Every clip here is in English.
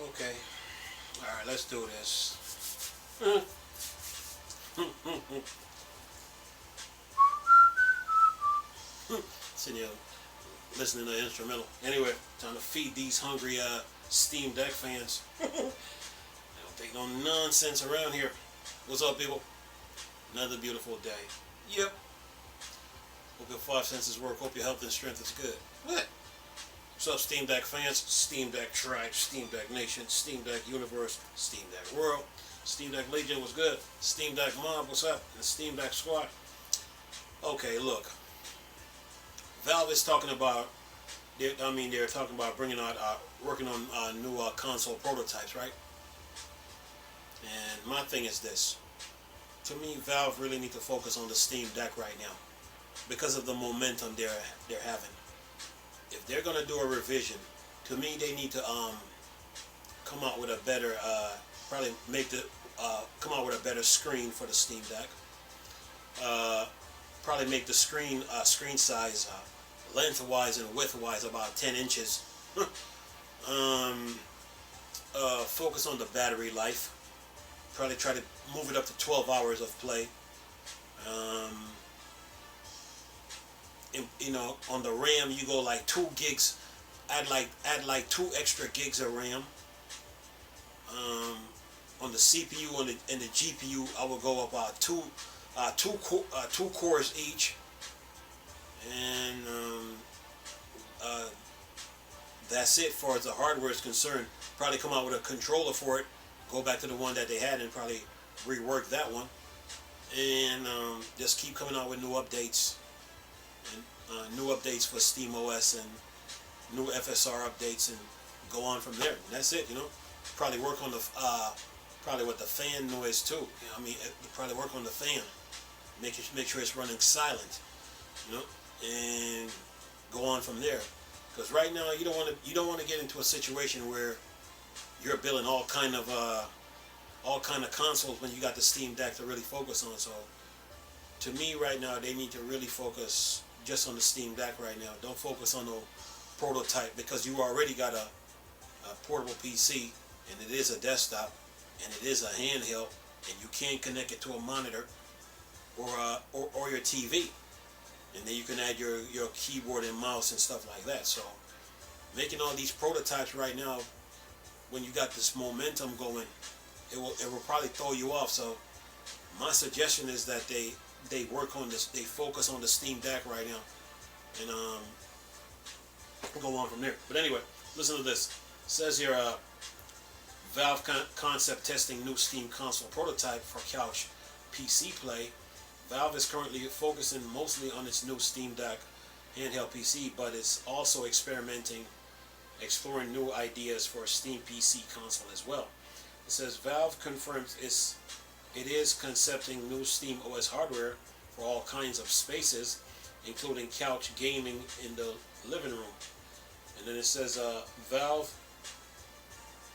Okay. All right, let's do this. Sitting here listening to the instrumental. Anyway, time to feed these hungry Steam Deck fans. They don't take no nonsense around here. What's up, people? Another beautiful day. Yep. Hope your five senses work. Hope your health and strength is good. What? What's up, Steam Deck fans? Steam Deck Tribe, Steam Deck Nation, Steam Deck Universe, Steam Deck World, Steam Deck Legion, what's good? Steam Deck Mob, what's up? And the Steam Deck Squad. Okay, look. Valve is talking about, they're talking about bringing out, working on new console prototypes, right? And my thing is this. To me, Valve really need to focus on the Steam Deck right now because of the momentum they're having. If they're gonna do a revision, to me they need to come out with a better probably make the come out with a better screen for the Steam Deck. Probably make the screen size lengthwise and widthwise about 10 inches. Focus on the battery life. Probably try to move it up to 12 hours of play. On the RAM you go like 2 gigs. Add like 2 extra gigs of RAM. On the CPU and the GPU, I will go about two cores each, and that's it. Far as the hardware is concerned, probably come out with a controller for it. Go back to the one that they had and probably rework that one, and just keep coming out with new updates and new updates for SteamOS and new FSR updates, and go on from there. And that's it. Probably work on the probably with the fan noise too. Probably work on the fan. Make sure it's running silent. And go on from there. Because right now you don't want to get into a situation where you're building all kind of consoles when you got the Steam Deck to really focus on. So to me right now they need to really focus just on the Steam Deck right now. Don't focus on no prototype, because you already got a portable PC, and it is a desktop, and it is a handheld, and you can't connect it to a monitor or your TV, and then you can add your keyboard and mouse and stuff like that. So making all these prototypes right now, when you got this momentum going, it will probably throw you off. So my suggestion is that they work on this, they focus on the Steam Deck right now, and go on from there. But anyway, listen to this. It says here, Valve concept testing new Steam console prototype for couch PC play. Valve is currently focusing mostly on its new Steam Deck handheld PC, but it's also exploring new ideas for a Steam PC console as well. It says Valve confirms it is concepting new Steam OS hardware for all kinds of spaces, including couch gaming in the living room. And then it says Valve,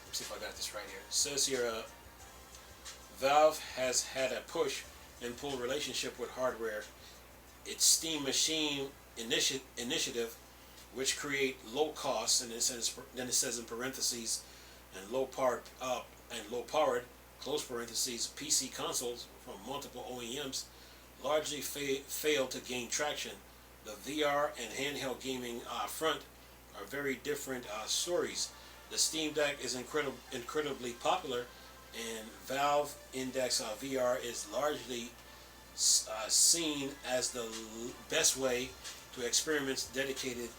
let's see if I got this right here. It says here, Valve has had a push and pull relationship with hardware. Its Steam Machine initiative, which create low cost, and then it says in parentheses, and low powered close parentheses PC consoles from multiple OEMs, largely failed to gain traction. The VR and handheld gaming front are very different stories. The Steam Deck is incredibly popular, and Valve Index VR is largely seen as the best way to experiment dedicated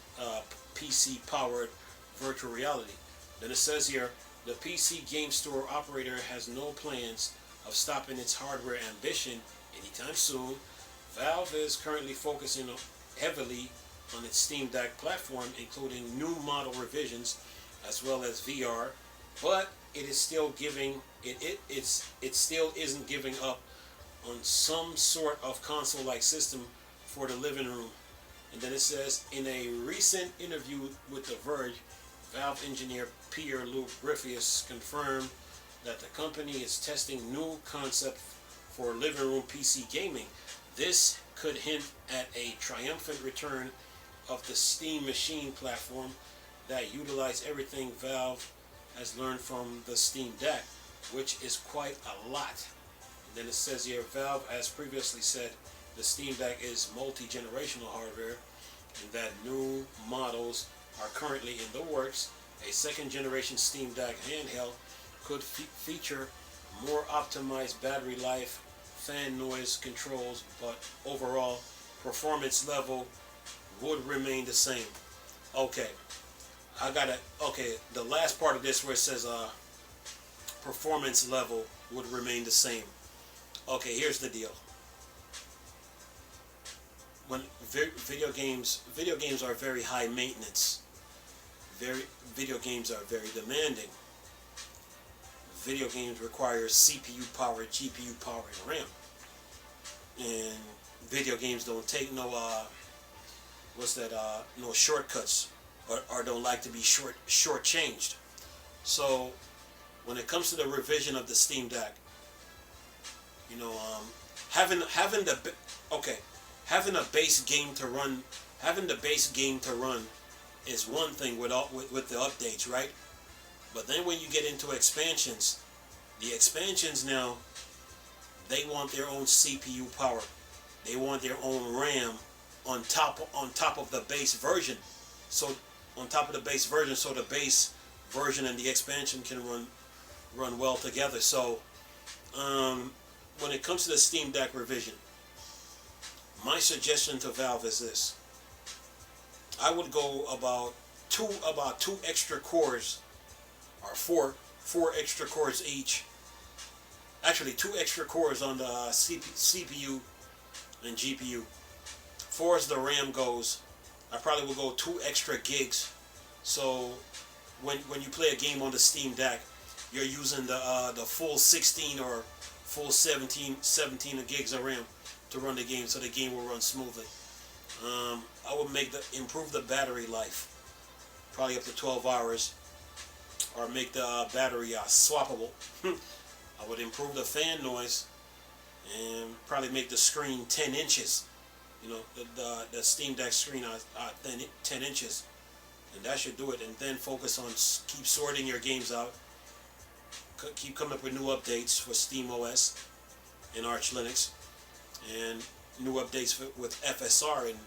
PC-powered virtual reality. Then it says here, the PC game store operator has no plans of stopping its hardware ambition anytime soon. Valve is currently focusing heavily on its Steam Deck platform, including new model revisions as well as VR, but it is still it still isn't giving up on some sort of console-like system for the living room. And then it says, in a recent interview with The Verge, Valve engineer Pierre-Luc Griffius confirmed that the company is testing new concept for living room PC gaming. This could hint at a triumphant return of the Steam Machine platform that utilize everything Valve has learned from the Steam Deck, which is quite a lot. And then it says here, Valve, as previously said, the Steam Deck is multi-generational hardware, and that new models are currently in the works. A second-generation Steam Deck handheld could feature more optimized battery life, fan noise controls, but overall performance level would remain the same. Okay, the last part of this where it says performance level would remain the same. Okay, here's the deal. When video games are very high maintenance. Video games are very demanding. Video games require CPU power, GPU power, and RAM. And video games don't take no no shortcuts, or don't like to be shortchanged. So when it comes to the revision of the Steam Deck, you know, having a base game to run, is one thing with the updates, right? But then when you get into expansions, the expansions now, they want their own CPU power. They want their own RAM on top of the base version. So the base version and the expansion can run well together. So when it comes to the Steam Deck revision, my suggestion to Valve is this. I would go about two extra cores, or four extra cores each. Actually, 2 extra cores on the CPU and GPU. Far as the RAM goes, I probably will go 2 extra gigs. So when you play a game on the Steam Deck, you're using the full 16 or full 17 gigs of RAM to run the game, so the game will run smoothly. I would improve the battery life, probably up to 12 hours, or make the battery swappable. I would improve the fan noise, and probably make the screen 10 inches. You know, the Steam Deck screen 10 inches, and that should do it. And then focus on keep sorting your games out, keep coming up with new updates for SteamOS and Arch Linux, and new updates with FSR, and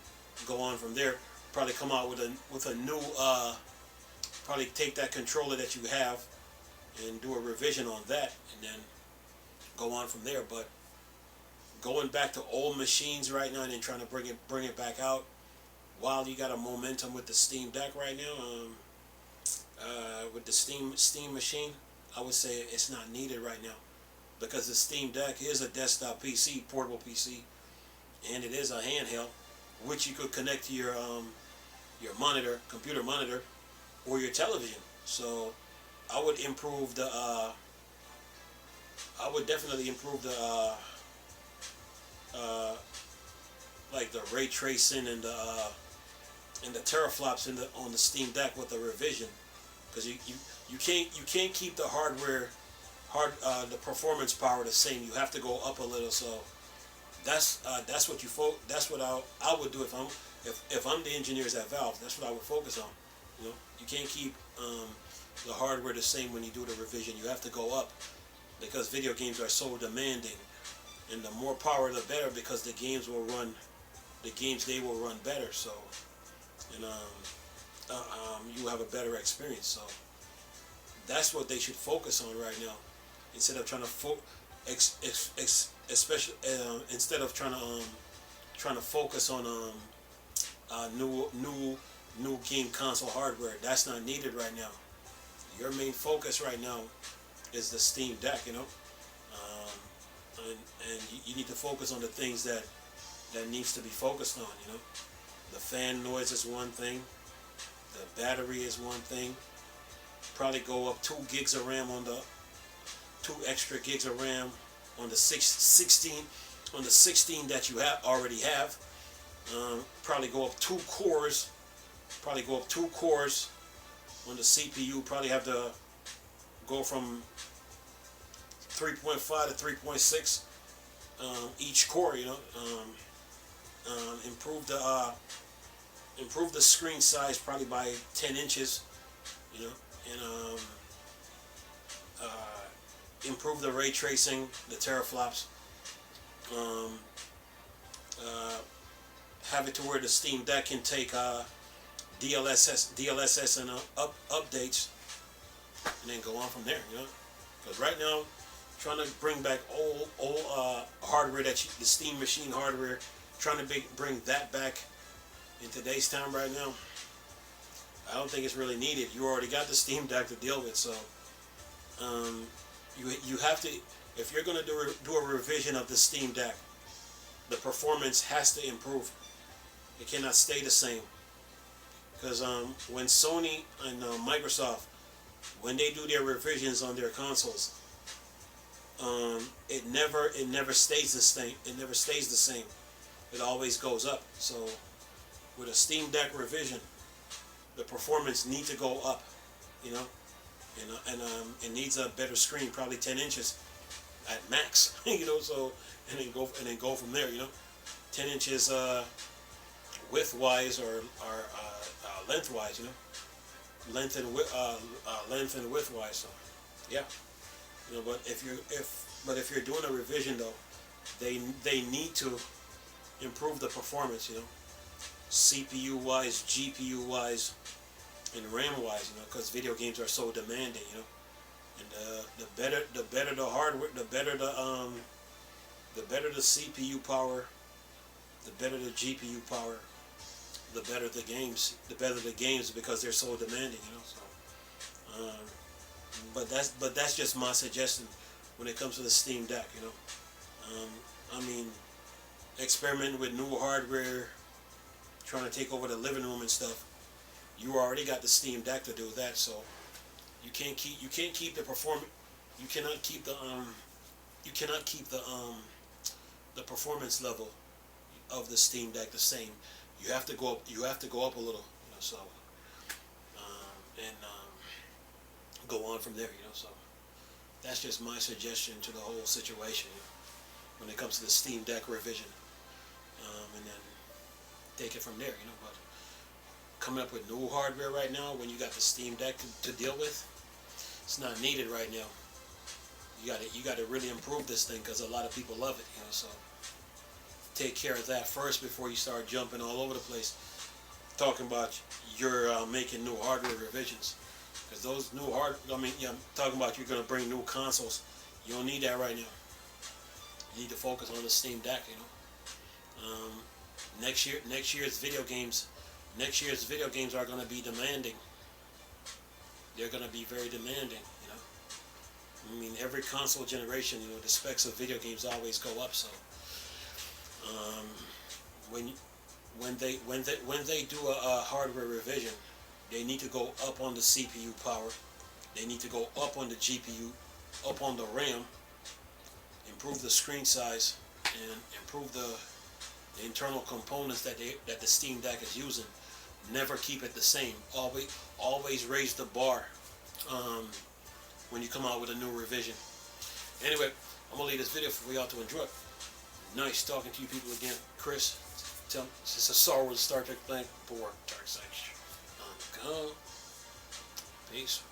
go on from there. Probably come out with a new probably take that controller that you have and do a revision on that, and then go on from there. But going back to old machines right now and then trying to bring it back out, while you got a momentum with the Steam Deck right now, with the Steam machine, I would say it's not needed right now, because the Steam Deck is a desktop PC, portable PC, and it is a handheld, which you could connect to your computer monitor, or your television. So I would improve the I would definitely improve the like the ray tracing and the teraflops on the Steam Deck with the revision, because you can't keep the the performance power the same. You have to go up a little. So that's what I would do if I'm the engineers at Valve. That's what I would focus on. You know, you can't keep the hardware the same when you do the revision. You have to go up, because video games are so demanding, and the more power the better, because the games will run better. So, and you have a better experience. So that's what they should focus on right now, instead of trying to instead of trying to focus on new game console hardware. That's not needed right now. Your main focus right now is the Steam Deck, you know, and you need to focus on the things that needs to be focused on. You know, the fan noise is one thing, the battery is one thing. Probably go up 2 gigs of RAM on the 2 extra gigs of RAM on the 16 that you already have. Probably go up 2 cores. Probably go up 2 cores on the CPU. Probably have to go from 3.5 to 3.6 each core. You know, improve the screen size probably by 10 inches. You know, and improve the ray tracing, the teraflops. Um, have it to where the Steam Deck can take DLSS and updates, and then go on from there. You know, because right now, trying to bring back old hardware the Steam machine hardware, trying to bring that back in today's time right now, I don't think it's really needed. You already got the Steam Deck to deal with, so you have to, if you're going to do a revision of the Steam Deck, the performance has to improve. It cannot stay the same. Because when Sony and Microsoft, when they do their revisions on their consoles, it never stays the same. It never stays the same. It always goes up. So with a Steam Deck revision, the performance needs to go up. You know, and it needs a better screen, probably 10 inches at max. You know, so and then go from there. You know, 10 inches width-wise or length-wise. You know, length and width-wise. So yeah, you know, but if you're doing a revision though, they need to improve the performance. You know, CPU-wise, GPU-wise, and RAM-wise. You know, because video games are so demanding. You know, and the better the hardware, the better the CPU power, the better the GPU power, the better the games. The better the games because they're so demanding. You know, so. But that's just my suggestion when it comes to the Steam Deck. You know, I mean, experimenting with new hardware, trying to take over the living room and stuff. You already got the Steam Deck to do that, so you can't keep the performance. You cannot keep the performance level of the Steam Deck the same. You have to go up. You have to go up a little. You know, so go on from there. You know, so that's just my suggestion to the whole situation. You know, when it comes to the Steam Deck revision, and then take it from there. You know, but coming up with new hardware right now when you got the Steam Deck to deal with, it's not needed right now. You got to really improve this thing because a lot of people love it. You know, so take care of that first before you start jumping all over the place talking about you're making new hardware revisions. Because those new I'm talking about you're going to bring new consoles. You don't need that right now. You need to focus on the Steam Deck. You know, next year's video games are going to be demanding. They're going to be very demanding. You know, I mean, every console generation, you know, the specs of video games always go up. So when they do a hardware revision, they need to go up on the CPU power. They need to go up on the GPU, up on the RAM, improve the screen size, and improve the internal components that the Steam Deck is using. Never keep it the same. Always raise the bar when you come out with a new revision. Anyway, I'm gonna leave this video for y'all to enjoy. Nice talking to you people again. Chris, it's a Star Wars Star Trek Blank for Dark Side. Peace.